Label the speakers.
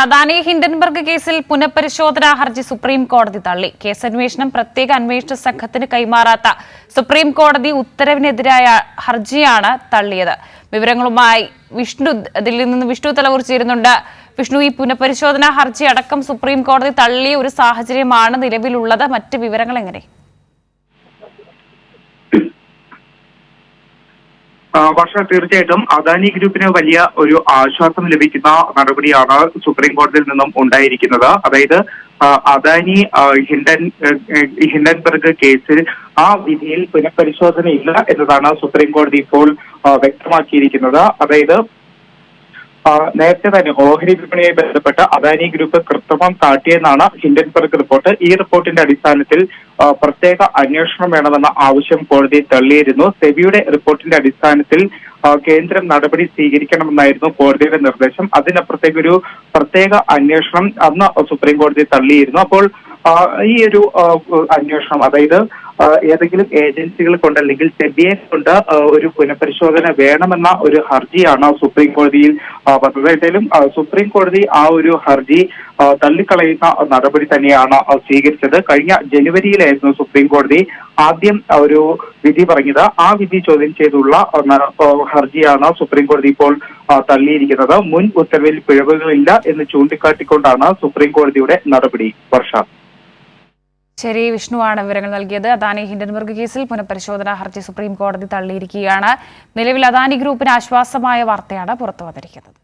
Speaker 1: Adani Hindenburg കേസിൽ പുനഃപരിശോധനാ ഹർജി സുപ്രീം കോടതി തള്ളി. കേസന്വേഷണം പ്രത്യേക അന്വേഷണ സംഘത്തിന് കൈമാറാത്ത സുപ്രീം കോടതി ഉത്തരവിനെതിരായ ഹർജിയാണ് തള്ളിയത്. വിവരങ്ങളുമായി ദില്ലിയിൽ നിന്ന് വിഷ്ണു തലവൂർ ചേരുന്നുണ്ട്. വിഷ്ണു, ഈ പുനഃപരിശോധനാ ഹർജി അടക്കം സുപ്രീം കോടതി തള്ളിയ ഒരു സാഹചര്യമാണ് നിലവിലുള്ളത്. മറ്റ് വിവരങ്ങൾ എങ്ങനെ?
Speaker 2: വർഷ, തീർച്ചയായിട്ടും അദാനി ഗ്രൂപ്പിന് വലിയ ഒരു ആശ്വാസം ലഭിക്കുന്ന നടപടിയാണ് സുപ്രീം കോടതിയിൽ നിന്നും ഉണ്ടായിരിക്കുന്നത്. അതായത് അദാനി ഹിൻഡൻബർഗ് കേസിൽ ആ വിധിയിൽ പുനഃപരിശോധനയില്ല എന്നതാണ് സുപ്രീം കോടതി ഇപ്പോൾ വ്യക്തമാക്കിയിരിക്കുന്നത്. അതായത് നേരത്തെ തന്നെ ഓഹരി വിപണിയുമായി ബന്ധപ്പെട്ട് അദാനി ഗ്രൂപ്പ് കൃത്രിമം കാട്ടിയെന്നാണ് ഹിൻഡൻബർഗ് റിപ്പോർട്ട്. ഈ റിപ്പോർട്ടിന്റെ അടിസ്ഥാനത്തിൽ പ്രത്യേക അന്വേഷണം വേണമെന്ന ആവശ്യം കോടതി തള്ളിയിരുന്നു. സെബിയുടെ റിപ്പോർട്ടിന്റെ അടിസ്ഥാനത്തിൽ കേന്ദ്രം നടപടി സ്വീകരിക്കണമെന്നായിരുന്നു കോടതിയുടെ നിർദ്ദേശം. അതിനപ്പുറത്തേക്ക് ഒരു പ്രത്യേക അന്വേഷണം അന്ന് സുപ്രീം കോടതി തള്ളിയിരുന്നു. അപ്പോൾ ഈ ഒരു അന്വേഷണം, അതായത് ഏതെങ്കിലും ഏജൻസികൾ കൊണ്ട് അല്ലെങ്കിൽ സെബിയെ കൊണ്ട് ഒരു പുനഃപരിശോധന വേണമെന്ന ഒരു ഹർജിയാണ് സുപ്രീം കോടതിയിൽ വന്നത്. ഏതായാലും സുപ്രീം കോടതി ആ ഒരു ഹർജി തള്ളിക്കളയുന്ന നടപടി തന്നെയാണ് സ്വീകരിച്ചത്. കഴിഞ്ഞ ജനുവരിയിലായിരുന്നു സുപ്രീം കോടതി ആദ്യം ഒരു വിധി പറഞ്ഞത്. ആ വിധി ചോദ്യം ചെയ്തുള്ള ഹർജിയാണ് സുപ്രീം കോടതി ഇപ്പോൾ തള്ളിയിരിക്കുന്നത്. മുൻ ഉത്തരവിൽ പിഴവുകളില്ല എന്ന് ചൂണ്ടിക്കാട്ടിക്കൊണ്ടാണ് സുപ്രീം കോടതിയുടെ നടപടി. വർഷ.
Speaker 1: ശരി, വിഷ്ണുവാണ് വിവരങ്ങൾ നൽകിയത്. അദാനി ഹിൻഡൻബർഗ് കേസിൽ പുനഃപരിശോധനാ ഹർജി സുപ്രീം കോടതി തള്ളിയിരിക്കുകയാണ്. നിലവിൽ അദാനി ഗ്രൂപ്പിന് ആശ്വാസമായ വാർത്തയാണ് പുറത്തു വന്നിരിക്കുന്നത്.